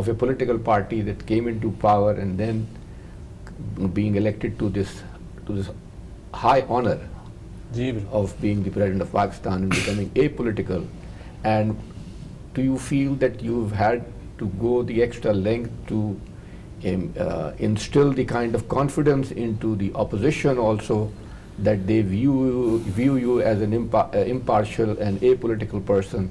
of a political party that came into power and then being elected to this high honor of being the president of Pakistan and becoming apolitical? And do you feel that you've had to go the extra length to instill the kind of confidence into the opposition also, that they view you as an impartial and apolitical person?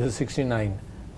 69,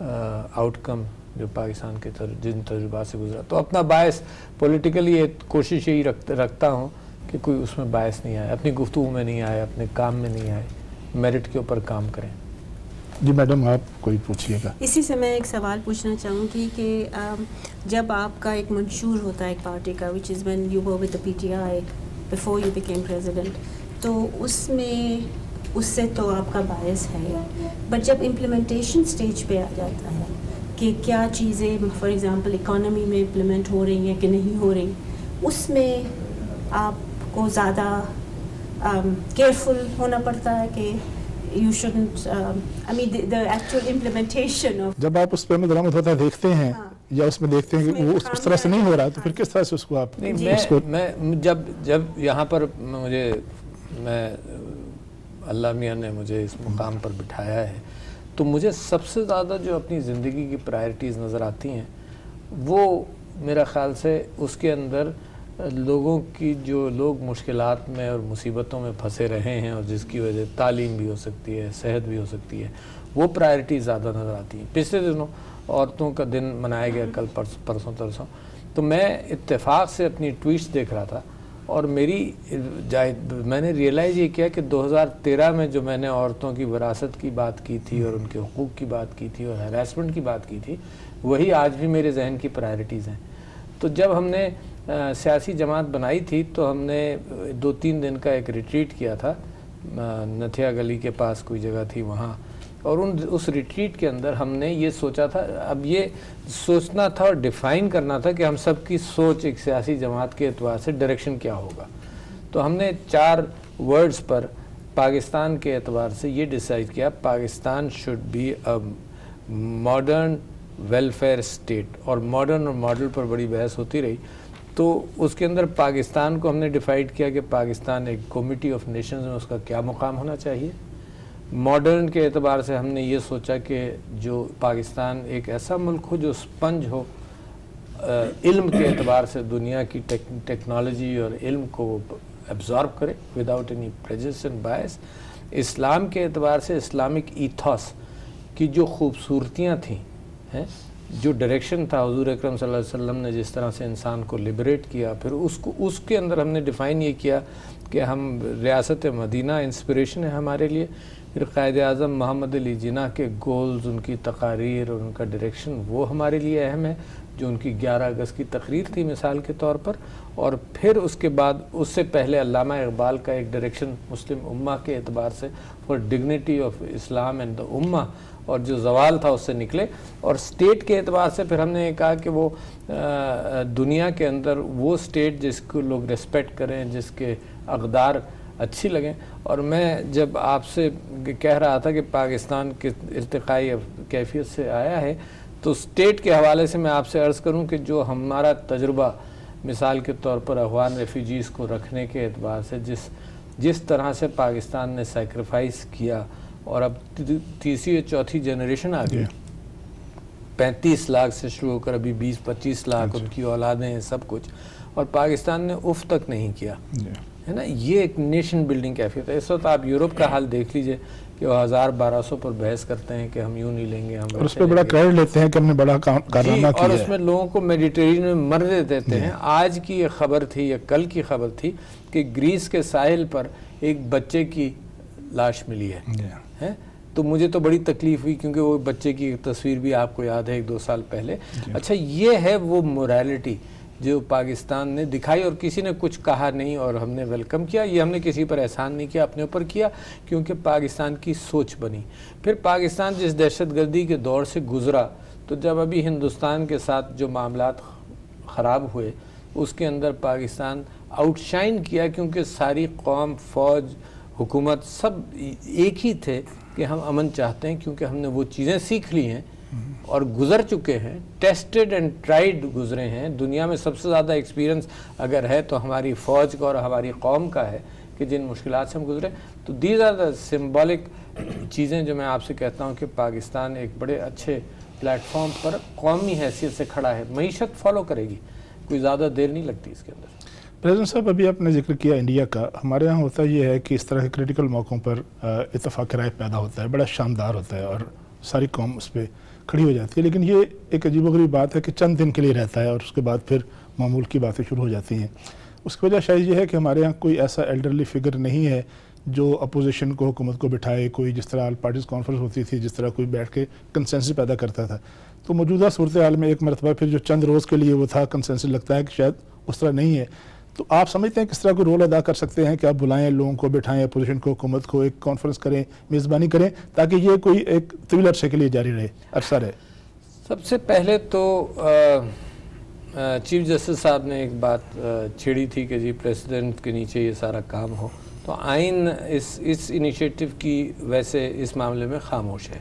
out کم جو پاکستان کے جن تجربات سے گزرا. تو اپنا باعث politically کوشش یہی رکھتا ہوں کہ کوئی اس میں باعث نہیں آئے, اپنی گفتگو میں نہیں آئے, اپنے کام میں نہیں آئے, میرٹ کے اوپر کام کریں. جی میڈم آپ کوئی پوچھیے گا. اسی سے میں ایک سوال پوچھنا چاہوں گی کہ جب آپ کا ایک منشور ہوتا ہے ایک پارٹی کا, which is when you were with the PTI before you became president, تو اس میں اس سے تو آپ کا باعث ہے, بٹ جب امپلیمنٹیشن سٹیج پہ آ جاتا ہے کہ کیا چیزیں فار ایگزامپل اکانومی میں امپلیمنٹ ہو رہی ہیں کہ نہیں ہو رہی, اس میں آپ کو زیادہ کیئرفل ہونا پڑتا ہے کہ you shouldn't I mean the actual implementation of جب آپ اس پہ عمل درآمد ہوتا ہے دیکھتے ہیں یا اس میں دیکھتے ہیں کہ وہ اس طرح سے نہیں ہو رہا, تو پھر کس طرح سے اس کو آپ میں جب یہاں پر میں اللہ میاں نے مجھے اس مقام پر بٹھایا ہے, تو مجھے سب سے زیادہ جو اپنی زندگی کی پرائرٹیز نظر آتی ہیں وہ میرا خیال سے اس کے اندر لوگوں کی جو لوگ مشکلات میں اور مصیبتوں میں پھنسے رہے ہیں اور جس کی وجہ تعلیم بھی ہو سکتی ہے, صحت بھی ہو سکتی ہے, وہ پرائرٹی زیادہ نظر آتی ہیں. پچھلے دنوں عورتوں کا دن منایا گیا, کل پرسوں ترسوں, تو میں اتفاق سے اپنی ٹویٹس دیکھ رہا تھا اور میں نے ریئلائز یہ کیا کہ 2013 میں جو میں نے عورتوں کی وراثت کی بات کی تھی اور ان کے حقوق کی بات کی تھی اور ہراسمنٹ کی بات کی تھی, وہی آج بھی میرے ذہن کی پرائرٹیز ہیں. تو جب ہم نے سیاسی جماعت بنائی تھی تو ہم نے 2-3 دن کا ایک ریٹریٹ کیا تھا, نتھیا گلی کے پاس کوئی جگہ تھی وہاں, اور اس ریٹریٹ کے اندر ہم نے یہ سوچا تھا, اب یہ سوچنا تھا اور ڈیفائن کرنا تھا کہ ہم سب کی سوچ ایک سیاسی جماعت کے اعتبار سے ڈائریکشن کیا ہوگا. تو ہم نے 4 ورڈز پر پاکستان کے اعتبار سے یہ ڈیسائیڈ کیا, Pakistan should be a modern welfare state. اور ماڈرن اور ماڈل پر بڑی بحث ہوتی رہی, تو اس کے اندر پاکستان کو ہم نے ڈیفائیڈ کیا کہ پاکستان ایک کمیٹی آف نیشنز میں اس کا کیا مقام ہونا چاہیے. ماڈرن کے اعتبار سے ہم نے یہ سوچا کہ جو پاکستان ایک ایسا ملک ہو جو سپنج ہو, علم کے اعتبار سے دنیا کی ٹیکنالوجی اور علم کو ایبزارب کرے وداؤٹ اینی پریجڈس اینڈ بائس. اسلام کے اعتبار سے اسلامک ایتھوس کی جو خوبصورتیاں تھیں, جو ڈائریکشن تھا حضور اکرم صلی اللہ علیہ وسلم نے جس طرح سے انسان کو لبریٹ کیا, پھر اس کے اندر ہم نے ڈیفائن یہ کیا کہ ہم ریاست مدینہ انسپریشن ہے ہمارے لیے. پھر قائد اعظم محمد علی جناح کے گولز, ان کی تقاریر اور ان کا ڈائریکشن وہ ہمارے لیے اہم ہے, جو ان کی 11 اگست کی تقریر تھی مثال کے طور پر. اور پھر اس کے بعد اس سے پہلے علامہ اقبال کا ایک ڈائریکشن مسلم امہ کے اعتبار سے for dignity of Islam and the امہ, اور جو زوال تھا اس سے نکلے. اور سٹیٹ کے اعتبار سے پھر ہم نے کہا کہ وہ دنیا کے اندر وہ سٹیٹ جس کو لوگ ریسپیکٹ کریں, جس کے اقدار اچھی لگیں. اور میں جب آپ سے کہہ رہا تھا کہ پاکستان کے ارتقائی کیفیت سے آیا ہے, تو سٹیٹ کے حوالے سے میں آپ سے عرض کروں کہ جو ہمارا تجربہ مثال کے طور پر افغان ریفیوجیز کو رکھنے کے اعتبار سے جس طرح سے پاکستان نے سیکریفائس کیا, اور اب تیسری اور چوتھی جنریشن آ گئی, 35 لاکھ سے شروع ہو کر ابھی 20-25 لاکھ ان کی اولادیں ہیں, سب کچھ, اور پاکستان نے اف تک نہیں کیا ہے نا. یہ ایک نیشن بلڈنگ کیفیت ہے. اس وقت آپ یورپ کا حال دیکھ لیجئے کہ وہ 1000-1200 پر بحث کرتے ہیں کہ ہم یوں نہیں لیں گے, ہم اور اس پہ بڑا کریڈٹ لیتے ہیں کہ ہم نے بڑا کارنامہ کیا ہے, اور اس میں لوگوں کو میڈیٹرینین میں مرنے دیتے ہیں. آج کی یہ خبر تھی یا کل کی خبر تھی کہ گریس کے ساحل پر ایک بچے کی لاش ملی ہے. تو مجھے تو بڑی تکلیف ہوئی کیونکہ وہ بچے کی تصویر بھی آپ کو یاد ہے 1-2 سال پہلے. اچھا, یہ ہے وہ موریلٹی جو پاکستان نے دکھائی, اور کسی نے کچھ کہا نہیں اور ہم نے ویلکم کیا. یہ ہم نے کسی پر احسان نہیں کیا, اپنے اوپر کیا, کیونکہ پاکستان کی سوچ بنی. پھر پاکستان جس دہشت گردی کے دور سے گزرا, تو جب ابھی ہندوستان کے ساتھ جو معاملات خراب ہوئے اس کے اندر پاکستان آؤٹ شائن کیا, کیونکہ ساری قوم, فوج, حکومت سب ایک ہی تھے کہ ہم امن چاہتے ہیں, کیونکہ ہم نے وہ چیزیں سیکھ لی ہیں اور گزر چکے ہیں, ٹیسٹڈ اینڈ ٹرائیڈ گزرے ہیں. دنیا میں سب سے زیادہ ایکسپیرینس اگر ہے تو ہماری فوج کا اور ہماری قوم کا ہے کہ جن مشکلات سے ہم گزرے. تو دیز آر دا سمبولک چیزیں جو میں آپ سے کہتا ہوں کہ پاکستان ایک بڑے اچھے پلیٹ فارم پر قومی حیثیت سے کھڑا ہے. معیشت فالو کرے گی, کوئی زیادہ دیر نہیں لگتی اس کے اندر. پریزیڈنٹ صاحب, ابھی آپ نے ذکر کیا انڈیا کا. ہمارے ہاں ہوتا یہ ہے کہ اس طرح کے کریٹیکل موقعوں پر اتفاق رائے پیدا ہوتا ہے, بڑا شاندار ہوتا ہے, اور ساری قوم اس پہ کھڑی ہو جاتی ہے. لیکن یہ ایک عجیب و غریب بات ہے کہ چند دن کے لیے رہتا ہے اور اس کے بعد پھر معمول کی باتیں شروع ہو جاتی ہیں. اس کی وجہ شاید یہ ہے کہ ہمارے یہاں کوئی ایسا ایلڈرلی فگر نہیں ہے جو اپوزیشن کو, حکومت کو بٹھائے, کوئی جس طرح آل پارٹیز کانفرنس ہوتی تھی, جس طرح کوئی بیٹھ کے کنسنسس پیدا کرتا تھا. تو موجودہ صورتحال میں ایک مرتبہ پھر جو چند روز کے لیے وہ تھا کنسنسس, لگتا ہے کہ شاید اس طرح نہیں ہے. تو آپ سمجھتے ہیں کس طرح کوئی رول ادا کر سکتے ہیں کہ آپ بلائیں لوگوں کو, بٹھائیں اپوزیشن کو, حکومت کو, ایک کانفرنس کریں, میزبانی کریں تاکہ یہ کوئی ایک طویل عرصے کے لیے جاری رہے, عرصہ رہے؟ سب سے پہلے تو چیف جسٹس صاحب نے ایک بات چھیڑی تھی کہ جی پریزیڈنٹ کے نیچے یہ سارا کام ہو, تو آئین اس انیشیٹو کی ویسے اس معاملے میں خاموش ہے.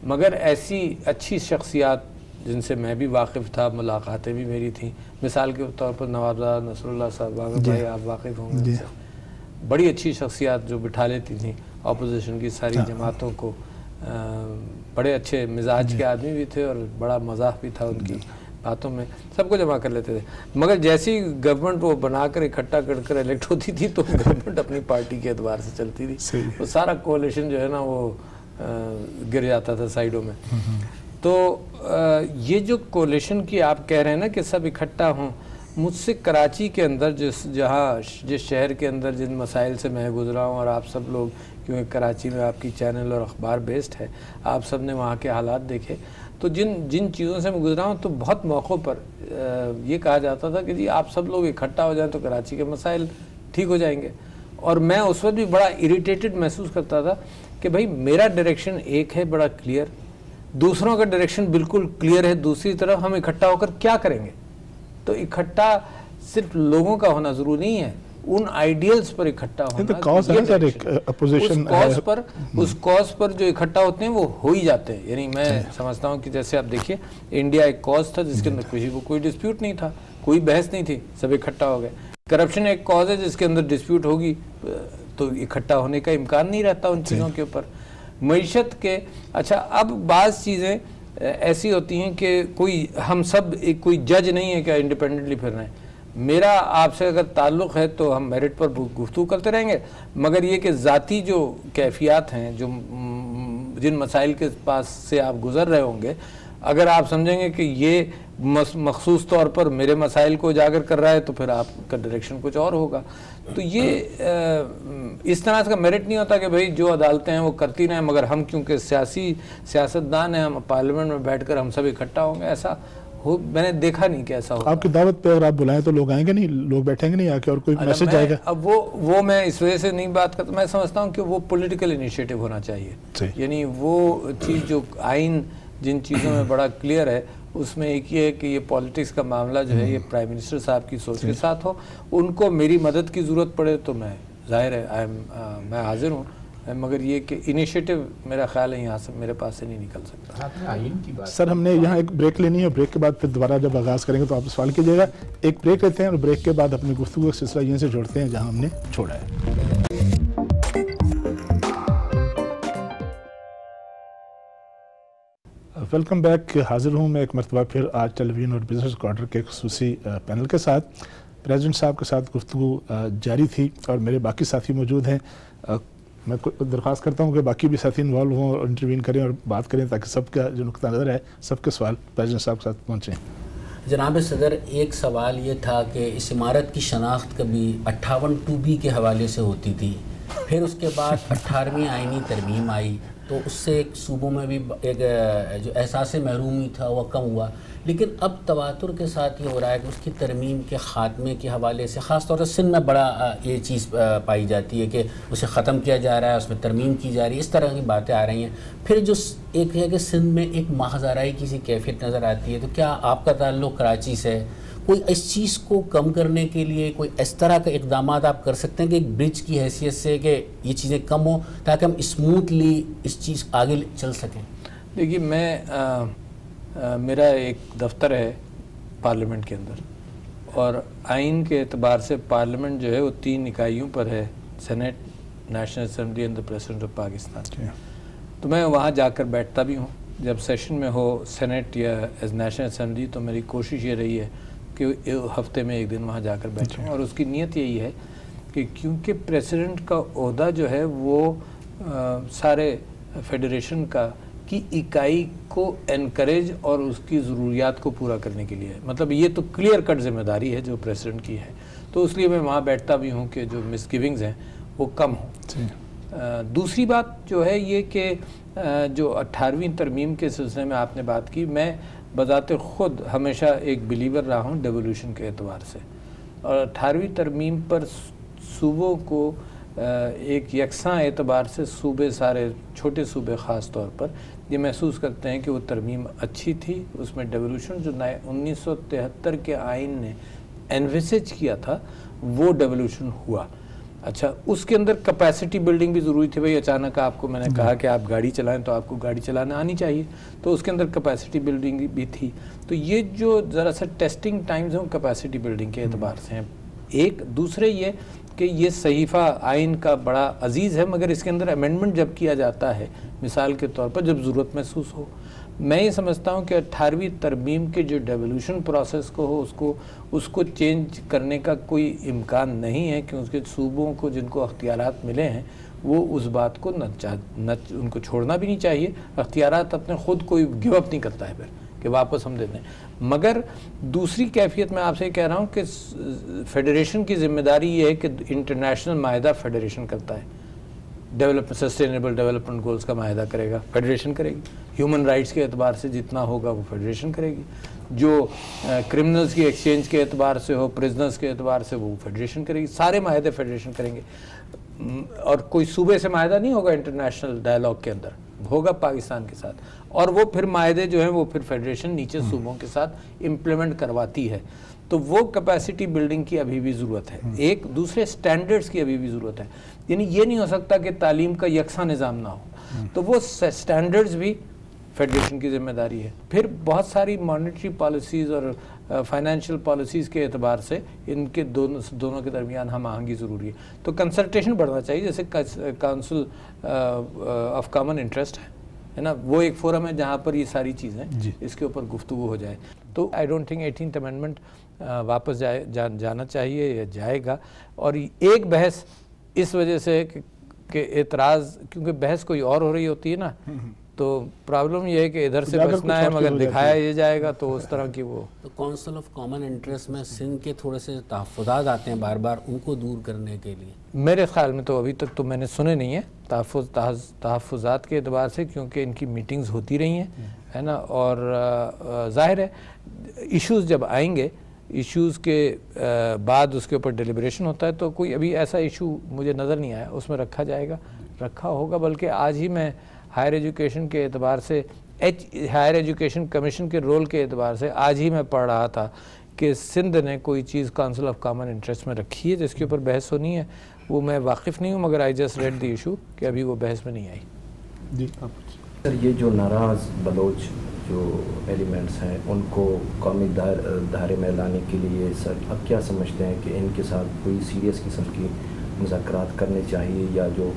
مگر ایسی اچھی شخصیات جن سے میں بھی واقف تھا, ملاقاتیں بھی میری تھیں, مثال کے طور پر نوابزاد نصر اللہ صاحب, بھائی آپ واقف ہوں گے, بڑی اچھی شخصیات جو بٹھا لیتی تھیں اپوزیشن کی ساری جماعتوں کو, بڑے اچھے مزاج کے آدمی بھی تھے اور بڑا مزاح بھی تھا ان کی باتوں میں, سب کو جمع کر لیتے تھے. مگر جیسی گورنمنٹ وہ بنا کر اکٹھا کر الیکٹ ہوتی تھی تو گورنمنٹ اپنی پارٹی کے اعتبار سے چلتی تھی, وہ سارا کولیشن جو ہے نا وہ گر جاتا تھا سائیڈوں میں. تو یہ جو کولیشن کی آپ کہہ رہے ہیں نا کہ سب اکٹھا ہوں, مجھ سے کراچی کے اندر جس شہر کے اندر جن مسائل سے میں گزرا ہوں, اور آپ سب لوگ کیونکہ کراچی میں آپ کی چینل اور اخبار بیسڈ ہے, آپ سب نے وہاں کے حالات دیکھے, تو جن چیزوں سے میں گزرا ہوں تو بہت موقعوں پر یہ کہا جاتا تھا کہ جی آپ سب لوگ اکٹھا ہو جائیں تو کراچی کے مسائل ٹھیک ہو جائیں گے. اور میں اس وقت بھی بڑا اریٹیٹڈ محسوس کرتا تھا کہ بھائی میرا ڈائریکشن ایک ہے بڑا کلیئر, دوسروں کا ڈائریکشن بالکل کلیئر ہے دوسری طرف, ہم اکٹھا ہو کر کیا کریں گے؟ تو اکٹھا صرف لوگوں کا ہونا ضروری نہیں ہے, ان آئیڈیلز پر اکٹھا ہونا, اس کاز پر جو اکٹھا ہوتے ہیں وہ ہو ہی جاتے ہیں. یعنی میں سمجھتا ہوں کہ جیسے آپ دیکھیے انڈیا ایک کاز تھا جس کے اندر کسی کو کوئی ڈسپیوٹ نہیں تھا, کوئی بحث نہیں تھی, سب اکٹھا ہو گئے. کرپشن ایک کاز ہے جس کے اندر ڈسپیوٹ ہوگی تو اکٹھا ہونے کا امکان نہیں رہتا ان چیزوں کے اوپر. معیشت کے اچھا اب بعض چیزیں ایسی ہوتی ہیں کہ ہم سب کوئی جج نہیں ہے کہ انڈیپینڈنٹلی پھر رہے ہیں. میرا آپ سے اگر تعلق ہے تو ہم میرٹ پر گفتگو کرتے رہیں گے, مگر یہ کہ ذاتی جو کیفیات ہیں, جو جن مسائل کے پاس سے آپ گزر رہے ہوں گے, اگر آپ سمجھیں گے کہ یہ مخصوص طور پر میرے مسائل کو اجاگر کر رہا ہے تو پھر آپ کا ڈائریکشن کچھ اور ہوگا. تو یہ اس طرح کا میرٹ نہیں ہوتا کہ بھئی جو عدالتیں ہیں وہ کرتی رہیں, مگر ہم کیونکہ سیاستدان ہیں, ہم پارلیمنٹ میں بیٹھ کر ہم سب اکٹھا ہوں گے, ایسا میں نے دیکھا نہیں کہ ایسا ہوگا. آپ کی دعوت پہ اگر آپ بلائیں تو لوگ آئیں گے نہیں, لوگ بیٹھیں گے نہیں آ کے, اور کوئی میسج آئے گا؟ اب وہ میں اس وجہ سے نہیں بات کرتا, میں سمجھتا ہوں کہ وہ پولیٹیکل انیشیٹو ہونا چاہیے. یعنی وہ چیز جو آئین جن چیزوں میں بڑا کلیئر ہے, اس میں ایک یہ ہے کہ یہ پالیٹکس کا معاملہ جو ہے یہ پرائم منسٹر صاحب کی سوچ کے ساتھ ہو. ان کو میری مدد کی ضرورت پڑے تو میں ظاہر ہے میں حاضر ہوں, مگر یہ کہ انیشیٹو میرا خیال ہے یہاں سے میرے پاس سے نہیں نکل سکتا. سر ہم نے یہاں ایک بریک لینی ہے, بریک کے بعد پھر دوبارہ جب آغاز کریں گے تو آپ سوال کیجیے گا. ایک بریک لیتے ہیں اور بریک کے بعد اپنی گفتگو کا سلسلہ یہیں سے جوڑتے ہیں جہاں ہم نے چھوڑا ہے. Welcome back. حاضر ہوں میں ایک مرتبہ پھر آج ٹیلی ویژن اور بزنس کوارٹر کے خصوصی پینل کے ساتھ. پریزیڈنٹ صاحب کے ساتھ گفتگو جاری تھی اور میرے باقی ساتھی موجود ہیں. میں درخواست کرتا ہوں کہ باقی بھی ساتھی انوالو ہوں اور انٹروین کریں اور بات کریں تاکہ سب کا جو نقطہ نظر ہے, سب کے سوال پریزیڈنٹ صاحب کے ساتھ پہنچیں. جناب صدر, ایک سوال یہ تھا کہ اس عمارت کی شناخت کبھی 58(2)B کے حوالے سے ہوتی تھی, پھر اس کے بعد 18ویں آئینی ترمیم آئی تو اس سے ایک صوبوں میں بھی ایک جو احساس محرومی تھا وہ کم ہوا, لیکن اب تواتر کے ساتھ یہ ہو رہا ہے کہ اس کی ترمیم کے خاتمے کے حوالے سے خاص طور سے سندھ میں بڑا یہ چیز پائی جاتی ہے کہ اسے ختم کیا جا رہا ہے, اس میں ترمیم کی جا رہی ہے, اس طرح کی باتیں آ رہی ہیں. پھر جو ایک ہے کہ سندھ میں ایک ماحضرائی کی سی کیفیت نظر آتی ہے, تو کیا آپ کا تعلق کراچی سے, کوئی اس چیز کو کم کرنے کے لیے کوئی اس طرح کے اقدامات آپ کر سکتے ہیں کہ ایک برج کی حیثیت سے کہ یہ چیزیں کم ہوں تاکہ ہم اسموتھلی اس چیز آگے چل سکیں؟ دیکھیے, میرا ایک دفتر ہے پارلیمنٹ کے اندر, اور آئین کے اعتبار سے پارلیمنٹ جو ہے وہ 3 اکائیوں پر ہے, Senate, National Assembly and the President of Pakistan. تو میں وہاں جا کر بیٹھتا بھی ہوں جب سیشن میں ہو سینٹ یا نیشنل اسمبلی, تو میری کوشش یہ رہی ہے کہ ہفتے میں ایک دن وہاں جا کر بیٹھوں. اور اس کی نیت یہی ہے کہ کیونکہ پریزیڈنٹ کا عہدہ جو ہے وہ سارے فیڈریشن کا کی اکائی کو انکریج اور اس کی ضروریات کو پورا کرنے کے لیے. مطلب یہ تو کلیئر کٹ ذمہ داری ہے جو پریزیڈنٹ کی ہے, تو اس لیے میں وہاں بیٹھتا بھی ہوں کہ جو مس گیونگز ہیں وہ کم ہوں. دوسری بات جو ہے یہ کہ جو 18ویں ترمیم کے سلسلے میں آپ نے بات کی, میں بذات خود ہمیشہ ایک بلیور رہا ہوں ڈیولوشن کے اعتبار سے, اور 18ویں ترمیم پر صوبوں کو ایک یکساں اعتبار سے صوبے, سارے چھوٹے صوبے خاص طور پر یہ محسوس کرتے ہیں کہ وہ ترمیم اچھی تھی. اس میں ڈیولوشن جو 1973 کے آئین نے انویسیج کیا تھا وہ ڈیولوشن ہوا. اچھا, اس کے اندر کیپیسٹی بلڈنگ بھی ضروری تھی. بھئی اچانک آپ کو میں نے کہا کہ آپ گاڑی چلائیں تو آپ کو گاڑی چلانا آنی چاہیے, تو اس کے اندر کیپیسٹی بلڈنگ بھی تھی. تو یہ جو ذرا سا ٹیسٹنگ ٹائمز ہیں کیپیسٹی بلڈنگ کے اعتبار سے ہیں. ایک دوسرے یہ کہ یہ صحیفہ آئین کا بڑا عزیز ہے, مگر اس کے اندر امینڈمنٹ جب کیا جاتا ہے مثال کے طور پر جب ضرورت محسوس ہو, میں یہ سمجھتا ہوں کہ 18ویں ترمیم کے جو ڈیولوشن پروسیس کو ہو اس کو چینج کرنے کا کوئی امکان نہیں ہے, کہ اس کے صوبوں کو جن کو اختیارات ملے ہیں وہ اس بات کو ان کو چھوڑنا بھی نہیں چاہیے. اختیارات اپنے خود کوئی گیو اپ نہیں کرتا ہے پھر کہ واپس ہم دے دیں. مگر دوسری کیفیت میں آپ سے کہہ رہا ہوں کہ فیڈریشن کی ذمہ داری یہ ہے کہ انٹرنیشنل معاہدہ فیڈریشن کرتا ہے, سسٹینیبل ڈیولپمنٹ گولز کا معاہدہ کرے گا, فیڈریشن کرے گی. ہیومن رائٹس کے اعتبار سے جتنا ہوگا وہ فیڈریشن کرے گی. جو کرمنلز کی ایکسچینج کے اعتبار سے ہو, پرزنرز کے اعتبار سے وہ فیڈریشن کرے گی. سارے معاہدے فیڈریشن کریں گے, اور کوئی صوبے سے معاہدہ نہیں ہوگا انٹرنیشنل ڈائلاگ کے اندر, ہوگا پاکستان کے ساتھ. اور وہ پھر معاہدے جو ہیں وہ پھر فیڈریشن نیچے صوبوں کے ساتھ امپلیمنٹ کرواتی ہے. تو وہ کیپیسٹی بلڈنگ کی ابھی بھی ضرورت ہے. ایک دوسرے سٹینڈرڈز کی ابھی بھی ضرورت ہے. یعنی یہ نہیں ہو سکتا کہ تعلیم کا یکساں نظام نہ ہو, تو وہ سٹینڈرڈز بھی فیڈریشن کی ذمہ داری ہے. پھر بہت ساری مانیٹری پالیسیز اور فائنینشیل پالیسیز کے اعتبار سے ان کے دونوں کے درمیان ہم آہنگی ضروری ہے. تو کنسلٹیشن بڑھنا چاہیے, جیسے کونسل آف کامن انٹرسٹ ہے نا, وہ ایک فورم ہے جہاں پر یہ ساری چیزیں اس کے اوپر گفتگو ہو جائے. تو I don't think 18th amendment واپس جانا چاہیے یا جائے گا. اور ایک بحث اس وجہ سے کہ اعتراض, کیونکہ بحث کوئی اور ہو رہی ہوتی ہے نا, تو پرابلم یہ ہے کہ ادھر سے بچنا ہے مگر دکھایا یہ جائے گا, تو اس طرح کی وہ. تو کونسل آف کامن انٹرسٹ میں سندھ کے تھوڑے سے تحفظات آتے ہیں بار بار, ان کو دور کرنے کے لیے میرے خیال میں تو ابھی تک تو میں نے سنے نہیں ہیں تحفظات کے اعتبار سے, کیونکہ ان کی میٹنگز ہوتی رہی ہیں ہے نا. اور ظاہر ہے ایشوز جب آئیں گے, ایشوز کے بعد اس کے اوپر ڈیلیبریشن ہوتا ہے, تو کوئی ابھی ایسا ایشو مجھے نظر نہیں آیا اس میں رکھا جائے گا, رکھا ہوگا. بلکہ آج ہی میں ہائر ایجوکیشن کے اعتبار سے ہائر ایجوکیشن کمیشن کے رول کے اعتبار سے آج ہی میں پڑھ رہا تھا کہ سندھ نے کوئی چیز کونسل آف کامن انٹرسٹ میں رکھی ہے جس کے اوپر بحث ہونی ہے. وہ میں واقف نہیں ہوں, مگر I just read the issue کہ ابھی وہ بحث میں نہیں آئی. جی سر, یہ جو ناراض بلوچ جو ایلیمنٹس ہیں ان کو قومی دھارے میں لانے کے لیے سر اب کیا سمجھتے ہیں کہ ان کے ساتھ کوئی سیریس قسم کی مذاکرات کرنے چاہیے, یا جو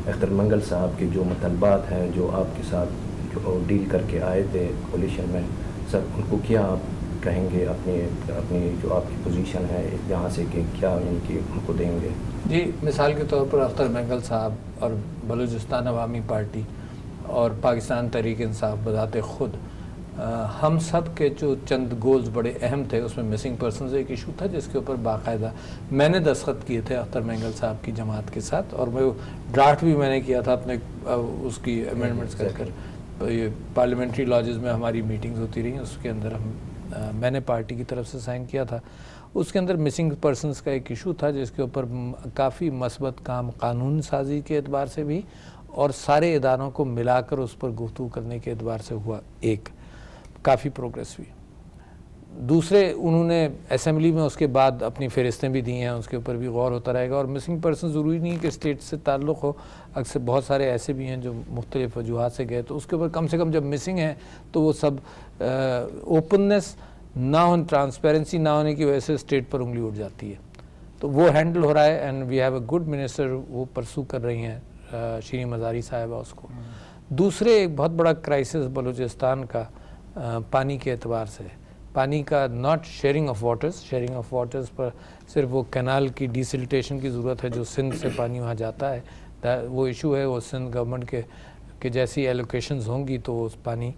اختر منگل صاحب کے جو مطالبات ہیں جو آپ کے ساتھ جو ڈیل کر کے آئے تھے کولیشن میں, سر ان کو کیا آپ کہیں گے اپنی جو آپ کی پوزیشن ہے یہاں سے, کہ کیا ان کی ان کو دیں گے؟ جی, مثال کے طور پر اختر منگل صاحب اور بلوچستان عوامی پارٹی اور پاکستان تحریک انصاف بذات خود, ہم سب کے جو چند گولز بڑے اہم تھے, اس میں مسنگ پرسنز ایک ایشو تھا جس کے اوپر باقاعدہ میں نے دستخط کیے تھے اختر منگل صاحب کی جماعت کے ساتھ, اور وہ ڈرافٹ بھی میں نے کیا تھا اپنے اس کی امینڈمنٹس کر کر. یہ پارلیمنٹری لاجز میں ہماری میٹنگز ہوتی رہی, اس کے اندر میں نے پارٹی کی طرف سے سائن کیا تھا. اس کے اندر مسنگ پرسنز کا ایک ایشو تھا جس کے اوپر کافی مثبت کام قانون سازی کے اعتبار سے بھی اور سارے اداروں کو ملا کر اس پر گفتگو کرنے کے اعتبار سے ہوا, ایک کافی پروگریس ہوئی. دوسرے, انہوں نے اسمبلی میں اس کے بعد اپنی فہرستیں بھی دی ہیں, اس کے اوپر بھی غور ہوتا رہے گا. اور مسنگ پرسن ضروری نہیں کہ اسٹیٹ سے تعلق ہو, اکثر بہت سارے ایسے بھی ہیں جو مختلف وجوہات سے گئے, تو اس کے اوپر کم سے کم جب مسنگ ہیں تو وہ سب اوپننس نہ ہو, ٹرانسپیرنسی نہ ہونے کی وجہ سے اسٹیٹ پر انگلی اٹھ جاتی ہے. تو وہ ہینڈل ہو رہا ہے, and we have a good minister, وہ پرسو کر رہی ہیں شیریں مزاری صاحبہ اس کو. دوسرے, ایک بہت بڑا کرائسس بلوچستان کا پانی کے اعتبار سے, پانی کا ناٹ شیئرنگ آف واٹرز پر صرف وہ کینال کی ڈیسلٹیشن کی ضرورت ہے جو سندھ سے پانی وہاں جاتا ہے, وہ ایشو ہے, وہ سندھ گورنمنٹ کہ جیسی ایلوکیشنز ہوں گی تو اس پانی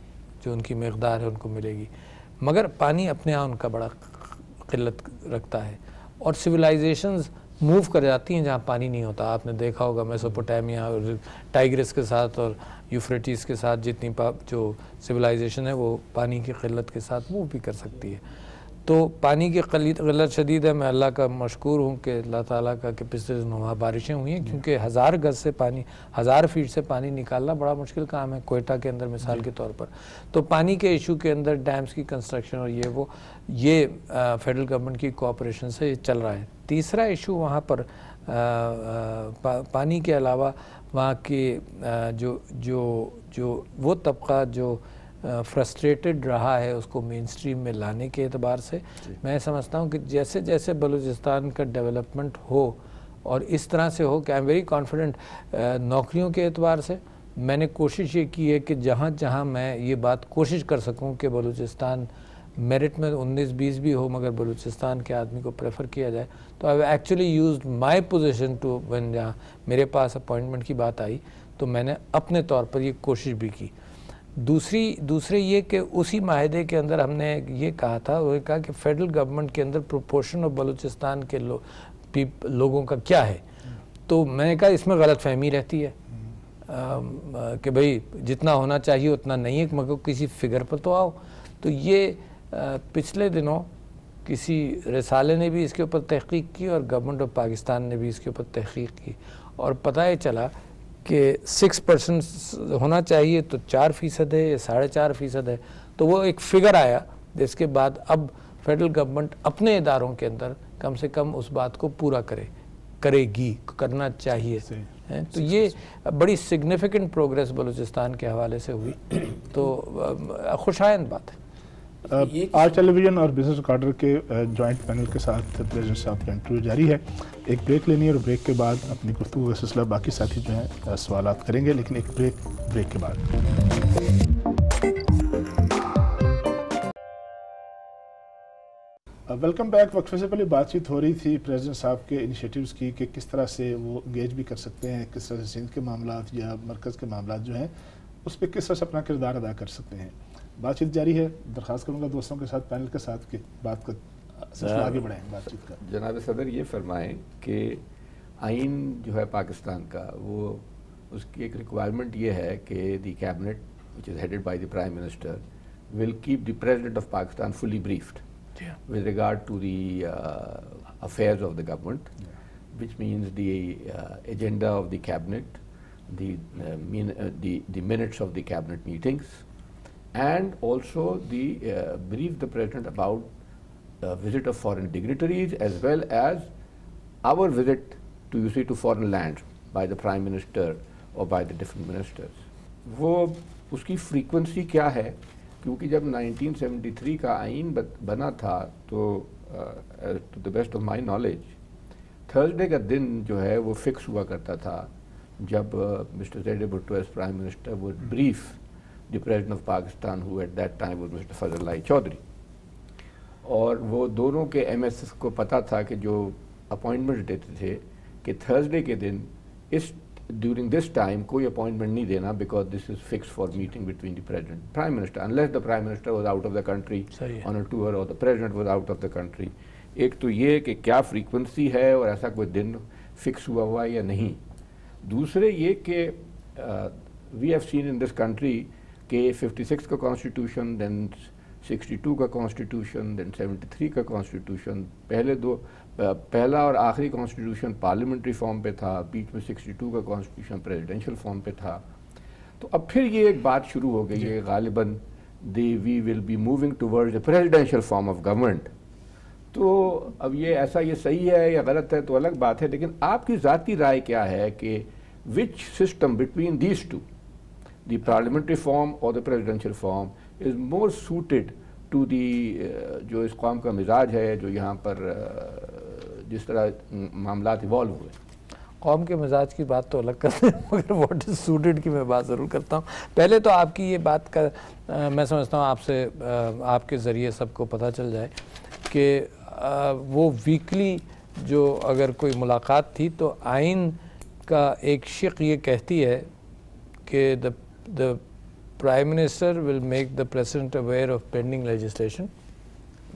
جو ان کی مقدار ہے ان کو ملے گی، مگر پانی اپنے یہاں ان کا بڑا قلت رکھتا ہے، اور سویلائزیشنز موو کر جاتی ہیں جہاں پانی نہیں ہوتا. آپ نے دیکھا ہوگا میسوپوٹیمیا اور ٹائگرس کے ساتھ اور یوفریٹیس کے ساتھ جتنی جو سویلائزیشن ہے وہ پانی کی قلت کے ساتھ موو بھی کر سکتی ہے. تو پانی کی قلت شدید ہے. میں اللہ کا مشکور ہوں کہ اللہ تعالیٰ کا کہ پچھلے دنوں وہاں بارشیں ہوئی ہیں، کیونکہ 1000 گز سے پانی 1000 فیٹ سے پانی نکالنا بڑا مشکل کام ہے کوئٹہ کے اندر مثال کے طور پر. تو پانی کے ایشو کے اندر ڈیمز کی کنسٹرکشن اور یہ فیڈرل گورنمنٹ کی کوآپریشن سے یہ چل رہا ہے. تیسرا ایشو وہاں پر پانی کے علاوہ وہاں کے جو وہ طبقہ جو فرسٹریٹڈ رہا ہے اس کو مین سٹریم میں لانے کے اعتبار سے میں سمجھتا ہوں کہ جیسے جیسے بلوچستان کا ڈیولپمنٹ ہو اور اس طرح سے ہو کہ آئی ایم ویری کانفیڈنٹ نوکریوں کے اعتبار سے میں نے کوشش یہ کی ہے کہ جہاں جہاں میں یہ بات کوشش کر سکوں کہ بلوچستان میرٹ میں 19-20 بھی ہو مگر بلوچستان کے آدمی کو پریفر کیا جائے تو I actually used my position to win جہاں میرے پاس اپوائنٹمنٹ کی بات آئی تو میں نے اپنے طور پر یہ کوشش بھی کی. دوسرے یہ کہ اسی معاہدے کے اندر ہم نے یہ کہا تھا، وہ کہا کہ فیڈرل گورنمنٹ کے اندر پروپورشن آف بلوچستان کے لوگوں کا کیا ہے. تو میں نے کہا اس میں غلط فہمی رہتی ہے کہ بھئی جتنا ہونا چاہیے اتنا نہیں ہے، مگر کسی فگر پر تو آؤ. تو یہ پچھلے دنوں کسی رسالے نے بھی اس کے اوپر تحقیق کی اور گورنمنٹ آف پاکستان نے بھی اس کے اوپر تحقیق کی اور پتہ یہ چلا کہ 6% ہونا چاہیے تو 4% ہے یا 4.5% ہے. تو وہ ایک فگر آیا جس کے بعد اب فیڈرل گورنمنٹ اپنے اداروں کے اندر کم سے کم اس بات کو پورا کرے گی، کرنا چاہیے. تو یہ بڑی سگنیفیکنٹ پروگریس بلوچستان کے حوالے سے ہوئی، تو خوشائند بات ہے. آج ٹیلی ویژن اور بزنس ریکارڈر کے جوائنٹ پینل کے ساتھ پریزیڈنٹ صاحب کا انٹرویو جاری ہے. ایک بریک لینی ہے اور بریک کے بعد اپنی گفتگو کا سلسلہ باقی ساتھی جو ہیں سوالات کریں گے، لیکن ایک بریک کے بعد. Welcome back. وقفے سے پہلے بات چیت ہو رہی تھی پریزیڈنٹ صاحب کے انیشیٹیوز کی کہ کس طرح سے وہ انگیج بھی کر سکتے ہیں، کس طرح سے سندھ کے معاملات یا مرکز کے معاملات جو ہیں اس پہ کس طرح سے اپنا کردار ادا کر سکتے ہیں. بات چیت جاری ہے. درخواست کروں گا دوستوں کے ساتھ پینل کے ساتھ کہ بات کا سلسلہ آگے بڑھائیں بات چیت کا. جناب صدر یہ فرمائیں کہ آئین جو ہے پاکستان کا وہ اس کی ایک ریکوائرمنٹ یہ ہے کہ دی cabinet which is headed by the Prime Minister will keep the President of Pakistan fully briefed with regard to the affairs of the government, which means the agenda of the cabinet, the minutes of the cabinet meetings, and also the brief the President about visit of foreign dignitaries as well as our visit to foreign lands by the Prime Minister or by the different ministers. وہ اس کی frequency کیا ہے؟ کیونکہ جب 1973 کا آئین بنا تھا تو to the best of my knowledge Thursday کا دن جو ہے وہ فکس ہوا کرتا تھا جب Mr Z Bhutto as prime minister would brief the President of Pakistan who at that time was Mr Fazal Ullah Chaudhry. اور وہ دونوں کے ایم ایس ایس کو پتہ تھا کہ جو اپوائنٹمنٹ دیتے تھے کہ تھرسڈے کے دن اس during this time کوئی اپوائنٹمنٹ نہیں دینا because this is fixed for meeting between the President and Prime Minister unless the Prime Minister was out of the country on a tour or the President was out of the country. ایک تو یہ کہ کیا frequency ہے اور ایسا کوئی دن fix ہوا یا نہیں. دوسرے یہ کہ we have seen in this country کہ 56 کا کانسٹیٹیوشن then 62 کا کانسٹیٹیوشن then 73 کا کانسٹیٹیوشن پہلا اور آخری کانسٹیٹیوشن پارلیمنٹری فارم پہ تھا، بیچ میں 62 کا کانسٹیٹیوشن پریزیڈنشل فارم پہ تھا. تو اب پھر یہ ایک بات شروع ہو گئی ہے غالباً we will be moving towards a presidential form of government. تو اب یہ صحیح ہے یا غلط ہے تو الگ بات ہے، لیکن آپ کی ذاتی رائے کیا ہے کہ which system between these two the parliamentary form اور the presidential form is more suited to the جو اس قوم کا مزاج ہے جو یہاں پر جس طرح معاملات ایوالو ہوئے؟ قوم کے مزاج کی بات تو الگ کرتے ہیں مگر واٹ از سوٹیڈ کی میں بات ضرور کرتا ہوں. پہلے تو آپ کی یہ بات کا میں سمجھتا ہوں آپ سے آپ کے ذریعے سب کو پتہ چل جائے کہ وہ ویکلی جو اگر کوئی ملاقات تھی تو آئین کا ایک شق یہ کہتی ہے کہ دا the Prime Minister will make the President aware of pending legislation,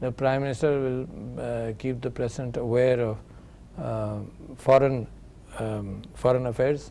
The Prime Minister will keep the President aware of foreign affairs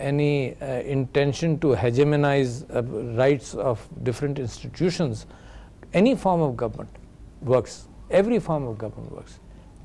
any intention to hegemonize rights of different institutions, any form of government works. Every form of government works,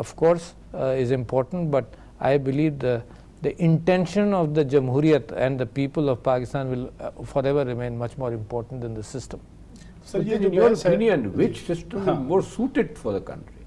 of course is important, but I believe the intention of the Jamhuriyat and the people of Pakistan will forever remain much more important than the system. So in your opinion, which system is more suited for the country?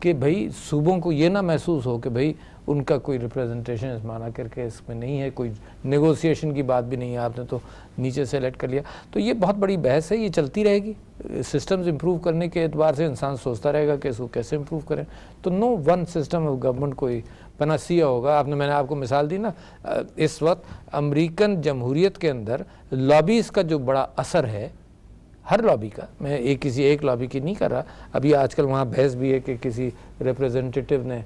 کہ بھئی صوبوں کو یہ نہ محسوس ہو کہ بھئی ان کا کوئی ریپریزنٹیشن اس معنی کر کے اس میں نہیں ہے, کوئی نیگوسیشن کی بات بھی نہیں ہے, آپ نے تو نیچے سے الیکٹ کر لیا. تو یہ بہت بڑی بحث ہے, یہ چلتی رہے گی. سسٹمز امپروو کرنے کے اعتبار سے انسان سوچتا رہے گا کہ اس کو کیسے امپروو کریں. تو نو ون سسٹم آف گورنمنٹ کوئی پناسیا ہوگا. میں نے آپ کو مثال دی نا, اس وقت امریکن جمہوریت کے اندر لابیز کا جو بڑا اثر ہے, ہر لابی کا, میں کسی ایک لابی کی نہیں کر رہا, ابھی آج کل وہاں بحث بھی ہے کہ کسی ریپریزنٹیٹیو نے,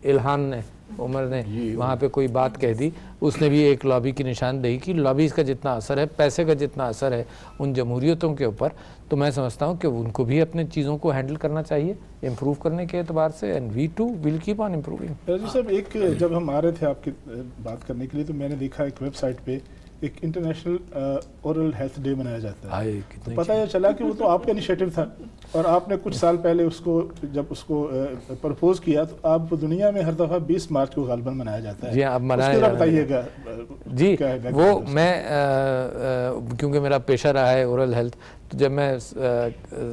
الہان نے, عمر نے وہاں پہ کوئی بات کہہ دی, اس نے بھی ایک لابی کی نشاندہی کی. لابیز کا جتنا اثر ہے, پیسے کا جتنا اثر ہے ان جمہوریتوں کے اوپر, تو میں سمجھتا ہوں کہ ان کو بھی اپنے چیزوں کو ہینڈل کرنا چاہیے امپروو کرنے کے اعتبار سے, and we too will keep on improving. Rizvi صاحب, ایک جب ہم آ رہے تھے آپ کی بات کرنے کے لیے تو میں نے دیکھا ایک ویب سائٹ پہ ایک انٹرنیشنل اورل ہیلتھ ڈے منایا جاتا ہے. تو پتہ یہ چلا کہ وہ تو آپ کا انیشیٹو تھا, اور آپ نے کچھ سال پہلے اس کو جب اس کو پرپوز کیا تو آپ دنیا میں ہر دفعہ 20 مارچ کو غالباً منایا جاتا ہے. جی اب منایا بتائیے گا. جی وہ میں کیونکہ میرا پیشہ رہا ہے اورل ہیلتھ, تو جب میں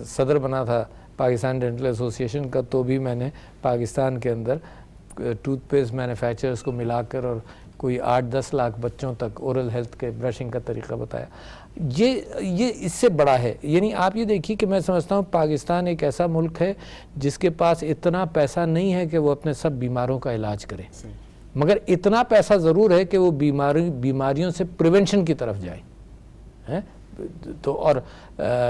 صدر بنا تھا پاکستان ڈینٹل ایسوسی ایشن کا, تو بھی میں نے پاکستان کے اندر ٹوتھ پیسٹ مینوفیکچررز کو ملا کر اور کوئی 8-10 لاکھ بچوں تک اورل ہیلتھ کے برشنگ کا طریقہ بتایا. یہ اس سے بڑا ہے. یعنی آپ یہ دیکھیے کہ میں سمجھتا ہوں پاکستان ایک ایسا ملک ہے جس کے پاس اتنا پیسہ نہیں ہے کہ وہ اپنے سب بیماروں کا علاج کرے, مگر اتنا پیسہ ضرور ہے کہ وہ بیماریوں سے پریونشن کی طرف جائے. تو اور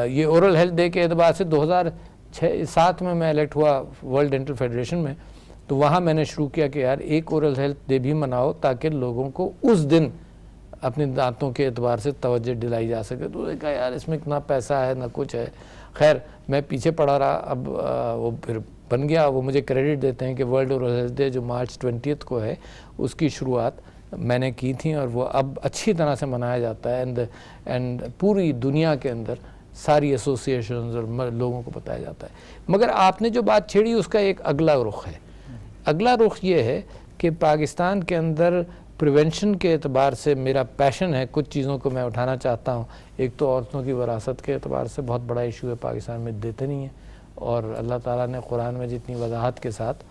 یہ اورل ہیلتھ ڈے کے اعتبار سے 2006-7 میں الیکٹ ہوا ورلڈ ڈینٹل فیڈریشن میں, تو وہاں میں نے شروع کیا کہ یار ایک اورل ہیلتھ ڈے بھی مناؤ تاکہ لوگوں کو اس دن اپنے دانتوں کے اعتبار سے توجہ دلائی جا سکے. تو نے کہا یار اس میں اتنا پیسہ ہے نہ کچھ ہے. خیر میں پیچھے پڑا رہا, اب وہ پھر بن گیا. وہ مجھے کریڈٹ دیتے ہیں کہ ورلڈ اورل ہیلتھ ڈے جو مارچ 20 کو ہے اس کی شروعات میں نے کی تھی, اور وہ اب اچھی طرح سے منایا جاتا ہے. اینڈ پوری دنیا کے اندر ساری ایسوسیشنز اور لوگوں کو بتایا جاتا ہے. مگر آپ نے جو بات چھیڑی اس کا ایک اگلا رخ ہے. اگلا رخ یہ ہے کہ پاکستان کے اندر پریونشن کے اعتبار سے میرا پیشن ہے, کچھ چیزوں کو میں اٹھانا چاہتا ہوں. ایک تو عورتوں کی وراثت کے اعتبار سے بہت بڑا ایشو ہے, پاکستان میں دیتے نہیں ہیں, اور اللہ تعالیٰ نے قرآن میں جتنی وضاحت کے ساتھ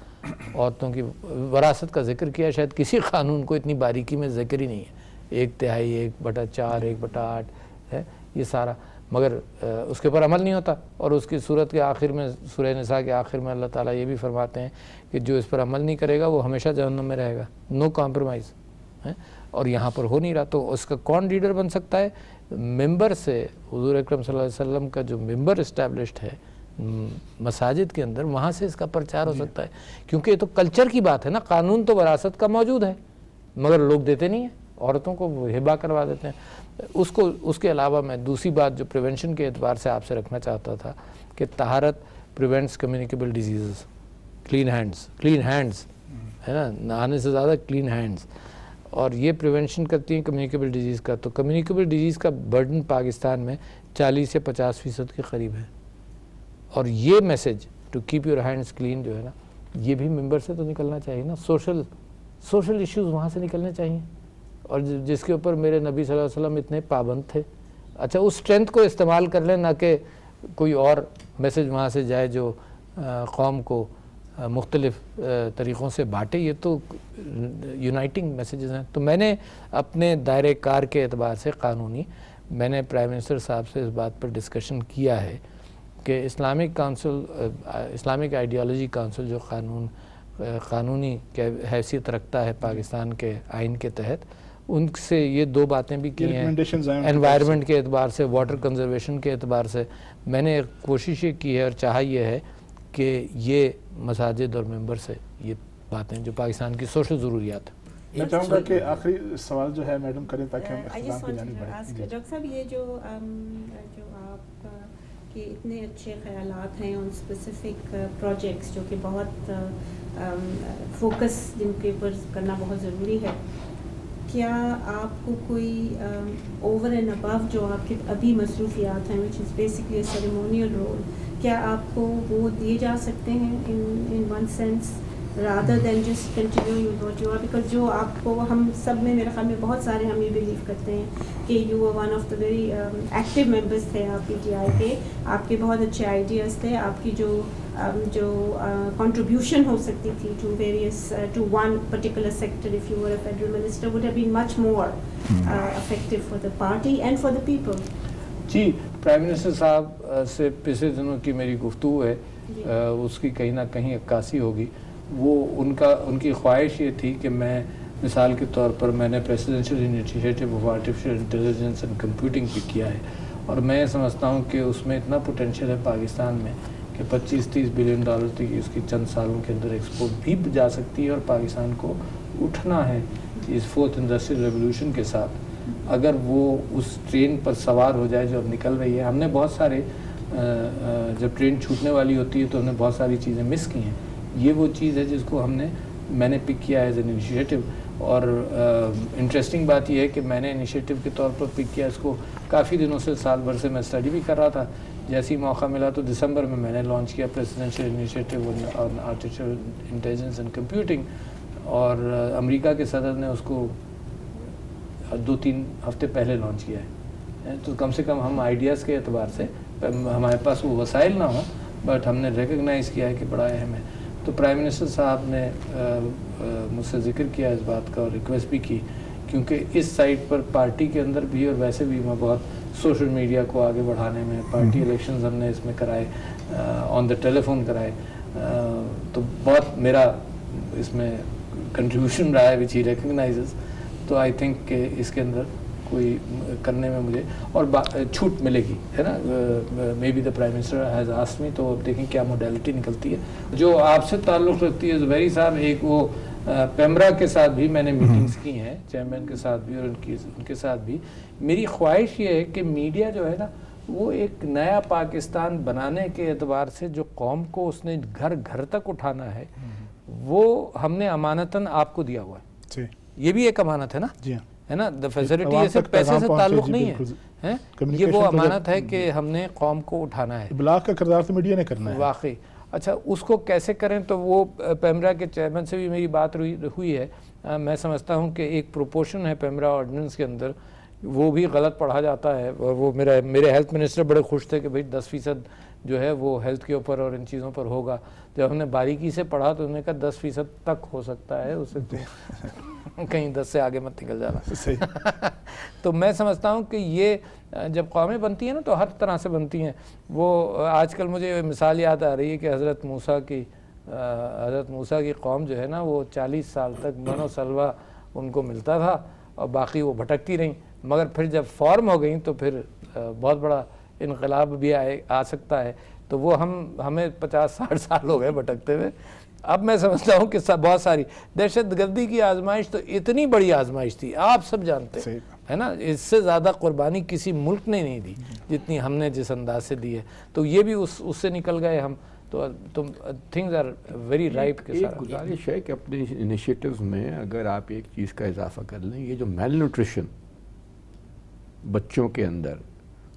عورتوں کی وراثت کا ذکر کیا, شاید کسی قانون کو اتنی باریکی میں ذکر ہی نہیں ہے. 1/3, 1/4, 1/8 ہے یہ سارا, مگر اس کے اوپر عمل نہیں ہوتا. اور اس کی صورت کے آخر میں, سورہ نساء کے آخر میں اللہ تعالیٰ یہ بھی فرماتے ہیں کہ جو اس پر عمل نہیں کرے گا وہ ہمیشہ جہنم میں رہے گا, نو کمپرومائز. اور یہاں پر ہو نہیں رہا, تو اس کا کون لیڈر بن سکتا ہے؟ ممبر سے. حضور اکرم صلی اللہ علیہ وسلم کا جو ممبر اسٹیبلشڈ ہے مساجد کے اندر, وہاں سے اس کا پرچار ہو سکتا ہے. کیونکہ یہ تو کلچر کی بات ہے نا, قانون تو وراثت کا موجود ہے مگر لوگ دیتے نہیں ہیں, عورتوں کو ہبا کروا دیتے ہیں. اس کے علاوہ میں دوسری بات جو پریونشن کے اعتبار سے آپ سے رکھنا چاہتا تھا کہ طہارت prevents communicable diseases. Clean hands ہے نا, نہانے سے زیادہ کلین ہینڈز, اور یہ پریونشن کرتی ہیں کمیونیکیبل ڈیزیز کا. تو کمیونیکیبل ڈیزیز کا برڈن پاکستان میں 40 سے 50% کے قریب ہے. اور یہ message to keep your hands clean جو ہے نا, یہ بھی ممبر سے تو نکلنا چاہیے نا. سوشل ایشوز وہاں سے نکلنے چاہیے, اور جس کے اوپر میرے نبی صلی اللہ علیہ وسلم اتنے پابند تھے. اچھا اس اسٹرینتھ کو استعمال کر لیں, نہ کہ کوئی اور میسج وہاں سے جائے جو قوم کو مختلف طریقوں سے بانٹے. یہ تو یونائٹنگ میسیجز ہیں. تو میں نے اپنے دائرۂ کار کے اعتبار سے قانونی, میں نے پرائم منسٹر صاحب سے اس بات پر ڈسکشن کیا ہے کہ اسلامک آئیڈیالوجی کونسل جو قانونی حیثیت رکھتا ہے پاکستان کے آئین کے تحت, ان سے یہ 2 باتیں بھی کی ہیں. انوائرمنٹ کے اعتبار سے, واٹر کنزرویشن کے اعتبار سے میں نے کوشش یہ کی ہے اور چاہا یہ ہے کہ یہ مساجد اور ممبر سے یہ باتیں جو پاکستان کی سوشل ضروریات ہیں. میں چاہوں گا کہ آخری سوال جو ہے میڈم کریں تاکہ ہم اختتام کی جانب بڑھیں. ڈاکٹر صاحب, یہ جو آپ کے اتنے اچھے خیالات ہیں ان اسپیسیفک پروجیکٹس جو کہ بہت فوکس جن کے اوپر کرنا بہت ضروری ہے, کیا آپ کو کوئی اوور اینڈ ابو جو آپ کے ابھی مصروفیات ہیں which is basically a ceremonial role, کیا آپ کو وہ دیے جا سکتے ہیں in one sense rather than just continue what you are, because جو آپ کو ہم سب میں میرے خیال میں بہت سارے ہم یہ بلیو کرتے ہیں کہ you were one of the very active members تھے آپ PTI کے, آپ کے بہت اچھے آئیڈیاز تھے, آپ کی جو جو contribution ہو سکتی تھی to various to one particular sector if you were a federal minister would have been much more effective for the party and for the people. جی پرائم منسٹر صاحب سے پچھلے دنوں کی میری گفتگو ہے, اس کی کہیں نہ کہیں عکاسی ہوگی. وہ ان کی خواہش یہ تھی کہ میں مثال کے طور پر میں نے presidential initiative of artificial intelligence and computing بھی کیا ہے, اور میں سمجھتا ہوں کہ اس میں اتنا پوٹینشیل ہے پاکستان میں کہ 25-30 بلین ڈالر تک اس کی چند سالوں کے اندر ایکسپورٹ بھی جا سکتی ہے, اور پاکستان کو اٹھنا ہے اس 4th انڈسٹریل ریولوشن کے ساتھ. اگر وہ اس ٹرین پر سوار ہو جائے جو اب نکل رہی ہے. ہم نے بہت سارے جب ٹرین چھوٹنے والی ہوتی ہے تو ہم نے بہت ساری چیزیں مس کی ہیں. یہ وہ چیز ہے جس کو میں نے پک کیا ایز این انیشیٹو, اور انٹرسٹنگ بات یہ ہے کہ میں نے انیشیٹو کے طور پر پک کیا اس کو کافی دنوں سے, سال بھر سے میں اسٹڈی بھی کر رہا تھا. جیسے ہی موقع ملا تو دسمبر میں نے لانچ کیا presidential initiative on artificial intelligence and computing, اور امریکہ کے صدر نے اس کو 2-3 ہفتے پہلے لانچ کیا ہے. تو کم سے کم ہم آئیڈیاز کے اعتبار سے ہمارے پاس وہ وسائل نہ ہوں بٹ ہم نے ریکگنائز کیا ہے کہ بڑا اہم ہے. تو پرائم منسٹر صاحب نے مجھ سے ذکر کیا اس بات کا اور ریکویسٹ بھی کی, کیونکہ اس سائٹ پر پارٹی کے اندر بھی اور ویسے بھی میں بہت سوشل میڈیا کو آگے بڑھانے میں, پارٹی الیکشنز ہم نے اس میں کرائے, آن دا ٹیلی فون کرائے, تو بہت میرا اس میں کنٹریبیوشن رہا ہے وچ ہی ریکگنائزز. تو آئی تھنک کہ اس کے اندر کوئی کرنے میں مجھے اور چھوٹ ملے گی, ہے نا. May be the prime minister has asked me, تو اب دیکھیں کیا موڈیلٹی نکلتی ہے. جو آپ سے تعلق رکھتی ہے زبیری صاحب, ایک وہ پیمرا کے ساتھ بھی میں نے میٹنگز کی ہیں, چیئرمین کے ساتھ بھی اور ان کے ساتھ بھی. میری خواہش یہ ہے کہ میڈیا جو ہے نا وہ ایک نیا پاکستان بنانے کے اعتبار سے جو قوم کو اس نے گھر گھر تک اٹھانا ہے وہ ہم نے امانتاً آپ کو دیا ہوا ہے. یہ بھی ایک امانت ہے نا, ہے نا. فیسلٹی صرف پیسے سے تعلق نہیں ہے, یہ وہ امانت ہے کہ ہم نے قوم کو اٹھانا ہے. ابلاغ کا کردار تو میڈیا نے کرنا ہے واقعی. اچھا اس کو کیسے کریں, تو وہ پیمرا کے چیئرمین سے بھی میری بات ہوئی ہے. میں سمجھتا ہوں کہ ایک پروپورشن ہے پیمرا آرڈیننس کے اندر, وہ بھی غلط پڑھا جاتا ہے. اور وہ میرے ہیلتھ منسٹر بڑے خوش تھے کہ بھئی 10% جو ہے وہ ہیلتھ کے اوپر اور ان چیزوں پر ہوگا. جب ہم نے باریکی سے پڑھا تو انہوں نے کہا 10% تک ہو سکتا ہے, اسے تو کہیں 10 سے آگے مت نکل جانا. تو میں سمجھتا ہوں کہ یہ جب قومیں بنتی ہیں نا تو ہر طرح سے بنتی ہیں. وہ آج کل مجھے مثال یاد آ رہی ہے کہ حضرت موسیٰ کی قوم جو ہے نا وہ 40 سال تک من و سلوہ ان کو ملتا تھا اور باقی وہ بھٹکتی رہیں, مگر پھر جب فارم ہو گئیں تو پھر بہت بڑا انقلاب بھی آ سکتا ہے. تو وہ ہمیں 50-60 سال ہو گئے بھٹکتے ہوئے. اب میں سمجھتا ہوں کہ بہت ساری دہشت گردی کی آزمائش تو اتنی بڑی آزمائش تھی, آپ سب جانتے ہیں, ہے نا. اس سے زیادہ قربانی کسی ملک نے نہیں دی جتنی ہم نے جس انداز سے دی ہے. تو یہ بھی اس سے نکل گئے ہم. تو تھنگز آر ویری رائٹ. ایک گزارش ہے کہ اپنے انیشیٹوز میں اگر آپ ایک چیز کا اضافہ کر لیں, یہ جو میل نیوٹریشن بچوں کے اندر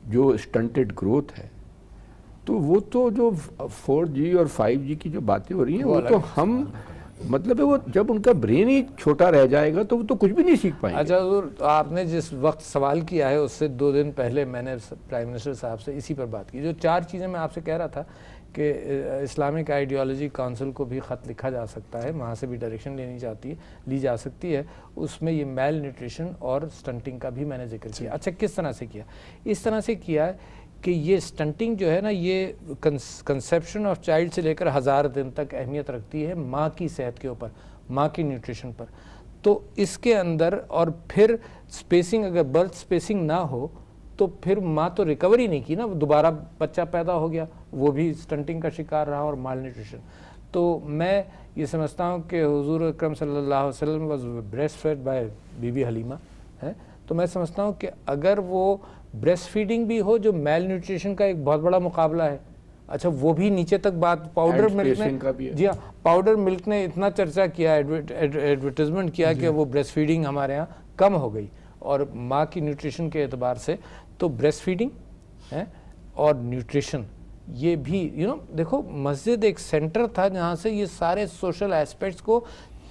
جو اسٹنٹڈ گروتھ ہے, تو وہ تو جو 4G اور 5G کی جو باتیں ہو رہی ہیں وہ تو ہم مطلب ہے وہ جب ان کا برین ہی چھوٹا رہ جائے گا تو وہ تو کچھ بھی نہیں سیکھ پائیں گے. اچھا حضور, آپ نے جس وقت سوال کیا ہے اس سے 2 دن پہلے میں نے پرائم منسٹر صاحب سے اسی پر بات کی. جو 4 چیزیں میں آپ سے کہہ رہا تھا کہ اسلامک آئیڈیالوجی کونسل کو بھی خط لکھا جا سکتا ہے, وہاں سے بھی ڈائریکشن لی جا سکتی ہے. اس میں یہ میل نیوٹریشن اور سٹنٹنگ کا بھی میں نے ذکر کیا. اچھا کس طرح سے کیا؟ اس طرح سے کیا کہ یہ سٹنٹنگ جو ہے نا یہ کنسیپشن آف چائلڈ سے لے کر 1000 دن تک اہمیت رکھتی ہے ماں کی صحت کے اوپر, ماں کی نیوٹریشن پر. تو اس کے اندر اور پھر سپیسنگ, اگر برتھ سپیسنگ نہ ہو تو پھر ماں تو ریکوری نہیں کی نا, دوبارہ بچہ پیدا ہو گیا, وہ بھی سٹنٹنگ کا شکار رہا اور مال نیوٹریشن. تو میں یہ سمجھتا ہوں کہ حضور اکرم صلی اللہ علیہ وسلم was breast fed by Bibi Halima ہے. تو میں سمجھتا ہوں کہ اگر وہ بریسٹ فیڈنگ بھی ہو جو میل نیوٹریشن کا ایک بہت بڑا مقابلہ ہے. اچھا وہ بھی نیچے تک بات, پاؤڈر ملک نے, جی ہاں پاؤڈر ملک نے اتنا چرچا کیا, ایڈورٹیزمنٹ کیا کہ وہ بریسٹ فیڈنگ ہمارے ہاں کم ہو گئی, اور ماں کی نیوٹریشن کے اعتبار سے تو بریسٹ فیڈنگ ہے اور نیوٹریشن یہ بھی دیکھو مسجد ایک سینٹر تھا جہاں سے یہ سارے سوشل ایسپیکٹس کو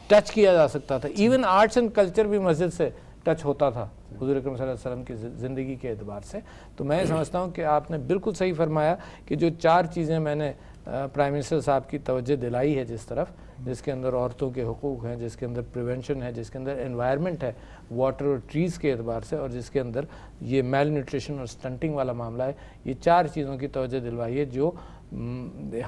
ٹچ کیا جا سکتا تھا. ایون آرٹس اینڈ کلچر بھی مسجد سے ٹچ ہوتا تھا حضور اکرم صلی اللہ علیہ وسلم کی زندگی کے اعتبار سے. تو میں سمجھتا ہوں کہ آپ نے بالکل صحیح فرمایا کہ جو 4 چیزیں میں نے پرائم منسٹر صاحب کی توجہ دلائی ہے جس طرف، جس کے اندر عورتوں کے حقوق ہیں، جس کے اندر پریونشن ہے، جس کے اندر انوائرمنٹ ہے واٹر اور ٹریز کے اعتبار سے، اور جس کے اندر یہ میل نیوٹریشن اور سٹنٹنگ والا معاملہ ہے، یہ 4 چیزوں کی توجہ دلوائی ہے جو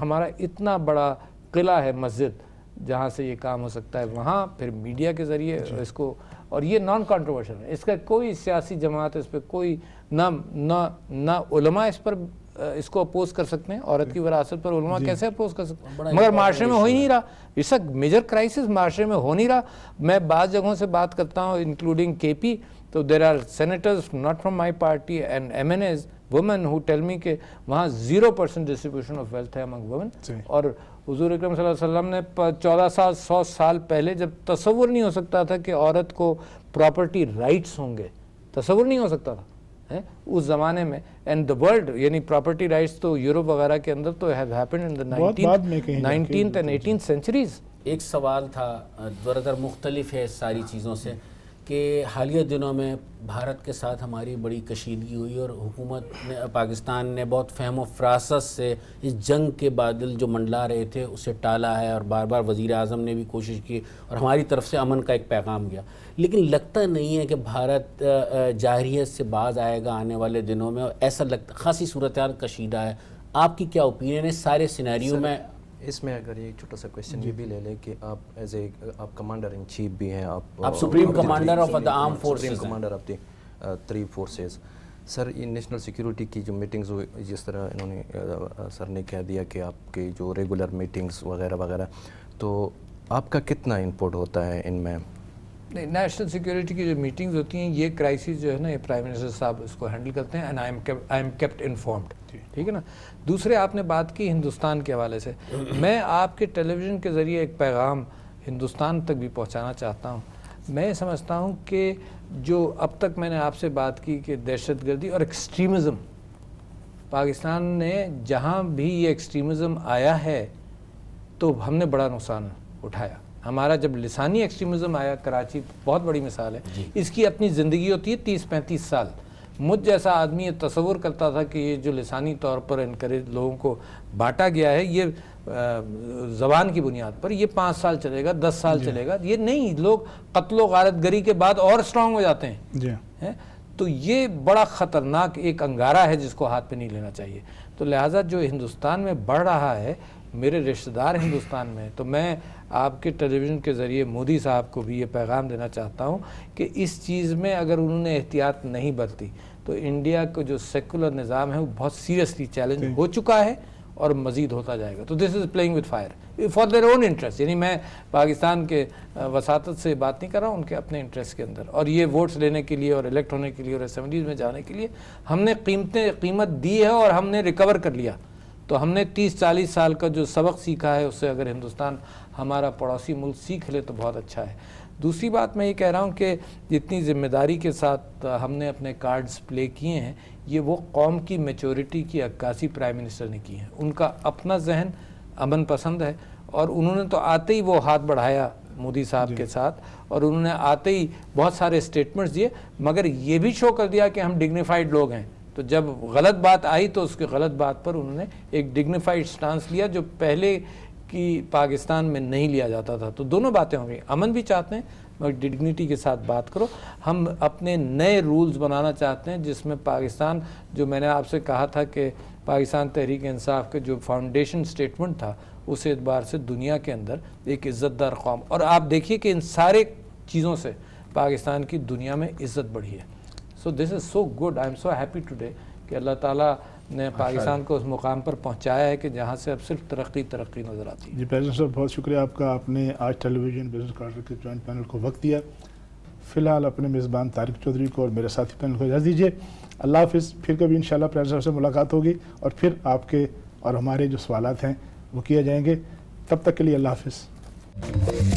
ہمارا اتنا بڑا قلعہ ہے مسجد جہاں سے یہ کام ہو سکتا ہے، وہاں پھر میڈیا کے ذریعے اس کو، اور یہ نان کنٹروورشل ہے، اس کا کوئی سیاسی جماعت اس پہ کوئی نہ علماء اس پر اس کو اپوز کر سکتے ہیں، عورت کی وراثت پر علماء کیسے اپوز کر سکتے ہیں، مگر معاشرے میں ہو ہی نہیں رہا، اس وقت میجر کرائسس معاشرے میں ہو نہیں رہا۔ میں بعض جگہوں سے بات کرتا ہوں انکلوڈنگ کے پی، تو there are senators not from my party and MNAs women who tell me کہ وہاں 0% ڈسٹریبیوشن آف ویلتھ ہے امنگ وومن، اور حضور اکرم صلی اللہ علیہ وسلم نے 100 سال پہلے جب تصور نہیں ہو سکتا تھا کہ عورت کو پراپرٹی رائٹس ہوں گے، تصور نہیں ہو سکتا تھا اس زمانے میں، اینڈ دا ورلڈ یعنی پراپرٹی رائٹس تو یورپ وغیرہ کے اندر تو have happened in the 19th and 18th centuries. ایک سوال تھا دراصل مختلف ہے ساری چیزوں سے، کہ حالیہ دنوں میں بھارت کے ساتھ ہماری بڑی کشیدگی ہوئی اور حکومت نے پاکستان نے بہت فہم و فراست سے اس جنگ کے بادل جو منڈلا رہے تھے اسے ٹالا ہے، اور بار بار وزیر اعظم نے بھی کوشش کی اور ہماری طرف سے امن کا ایک پیغام گیا، لیکن لگتا نہیں ہے کہ بھارت جارحیت سے باز آئے گا آنے والے دنوں میں، اور ایسا لگتا خاصی صورتحال کشیدہ ہے۔ آپ کی کیا اوپینین ہے سارے سینیریو میں؟ اس میں اگر ایک چھوٹا سا کویسچن یہ بھی لے لیں کہ آپ ایز اے آپ کمانڈر ان چیف بھی ہیں، آپ supreme commander of the arm forces, supreme commander of the 3 forces. Sir یہ نیشنل سیکیورٹی کی جو میٹنگز ہوئی، جس طرح انہوں نے سر نے کہہ دیا کہ آپ کی جو ریگولر میٹنگز وغیرہ وغیرہ، تو آپ کا کتنا انپٹ ہوتا ہے ان میں؟ نہیں، نیشنل سیکیورٹی کی جو میٹنگز ہوتی ہیں یہ کرائسس جو ہے نا، یہ پرائم منسٹر صاحب اس کو ہینڈل کرتے ہیں، and I am kept informed, ٹھیک ہے نا۔ دوسرے آپ نے بات کی ہندوستان کے حوالے سے، میں آپ کے ٹیلی ویژن کے ذریعے ایک پیغام ہندوستان تک بھی پہنچانا چاہتا ہوں۔ میں سمجھتا ہوں کہ جو اب تک میں نے آپ سے بات کی کہ دہشت گردی اور ایکسٹریمزم، پاکستان نے جہاں بھی یہ ایکسٹریمزم آیا ہے تو ہم نے بڑا نقصان اٹھایا۔ ہمارا جب لسانی ایکسٹریمزم آیا، کراچی بہت بڑی مثال ہے، اس کی اپنی زندگی ہوتی ہے 30-35 سال۔ مجھ جیسا آدمی یہ تصور کرتا تھا کہ یہ جو لسانی طور پر انکریج لوگوں کو بانٹا گیا ہے یہ زبان کی بنیاد پر، یہ 5 سال چلے گا، 10 سال چلے گا، یہ نہیں، لوگ قتل و غارت گری کے بعد اور اسٹرانگ ہو جاتے ہیں۔ تو یہ بڑا خطرناک ایک انگارہ ہے جس کو ہاتھ پہ نہیں لینا چاہیے۔ تو لہٰذا جو ہندوستان میں بڑھ رہا ہے، میرے رشتہ دار ہندوستان میں، تو میں آپ کے ٹیلی ویژن کے ذریعے مودی صاحب کو بھی یہ پیغام دینا چاہتا ہوں کہ اس چیز میں اگر انہوں نے احتیاط نہیں برتی تو انڈیا کو جو سیکولر نظام ہے وہ بہت سیریسلی چیلنج ہو چکا ہے اور مزید ہوتا جائے گا۔ تو this is playing with fire for their own interest, یعنی میں پاکستان کے وساطت سے بات نہیں کر رہا ہوں، ان کے اپنے انٹرسٹ کے اندر، اور یہ ووٹس لینے کے لیے اور الیکٹ ہونے کے لیے اور اسمبلیز میں جانے کے لیے ہم نے قیمت دی ہے اور ہم نے ریکور کر لیا۔ تو ہم نے 30-40 سال کا جو سبق سیکھا ہے اس سے اگر ہندوستان ہمارا پڑوسی ملک سیکھ لے تو بہت اچھا ہے۔ دوسری بات میں یہ کہہ رہا ہوں کہ جتنی ذمہ داری کے ساتھ ہم نے اپنے کارڈز پلے کیے ہیں، یہ وہ قوم کی میچورٹی کی عکاسی پرائم منسٹر نے کی ہے۔ ان کا اپنا ذہن امن پسند ہے، اور انہوں نے تو آتے ہی وہ ہاتھ بڑھایا مودی صاحب کے ساتھ، اور انہوں نے آتے ہی بہت سارے اسٹیٹمنٹس دیے، مگر یہ بھی شو کر دیا کہ ہم ڈگنیفائڈ لوگ ہیں۔ تو جب غلط بات آئی تو اس کی غلط بات پر انہوں نے ایک ڈگنیفائڈ سٹانس لیا جو پہلے کی پاکستان میں نہیں لیا جاتا تھا۔ تو دونوں باتیں ہوں گی، امن بھی چاہتے ہیں مگر ڈگنیٹی کے ساتھ بات کرو۔ ہم اپنے نئے رولز بنانا چاہتے ہیں جس میں پاکستان، جو میں نے آپ سے کہا تھا کہ پاکستان تحریک انصاف کے جو فاؤنڈیشن سٹیٹمنٹ تھا اس اعتبار سے دنیا کے اندر ایک عزت دار قوم، اور آپ دیکھیے کہ ان سارے چیزوں سے پاکستان کی دنیا میں عزت بڑھی ہے۔ So this is so good. I am so happy today کہ اللہ تعالیٰ نے پاکستان کو اس مقام پر پہنچایا ہے کہ جہاں سے اب صرف ترقی نظر آتی ہے۔ جی پریزیڈنٹ صاحب بہت شکریہ آپ کا، آپ نے آج ٹیلی ویژن بزنس کارڈر کے جوائنٹ پینل کو وقت دیا۔ فی الحال اپنے میزبان طارق چودھری کو اور میرے ساتھی پینل کو اجازت دیجیے۔ اللہ حافظ، پھر کبھی انشاءاللہ پریزیڈنٹ صاحب سے ملاقات ہوگی اور پھر آپ کے اور ہمارے جو سوالات ہیں وہ کیے جائیں گے۔ تب تک کے لیے اللہ حافظ۔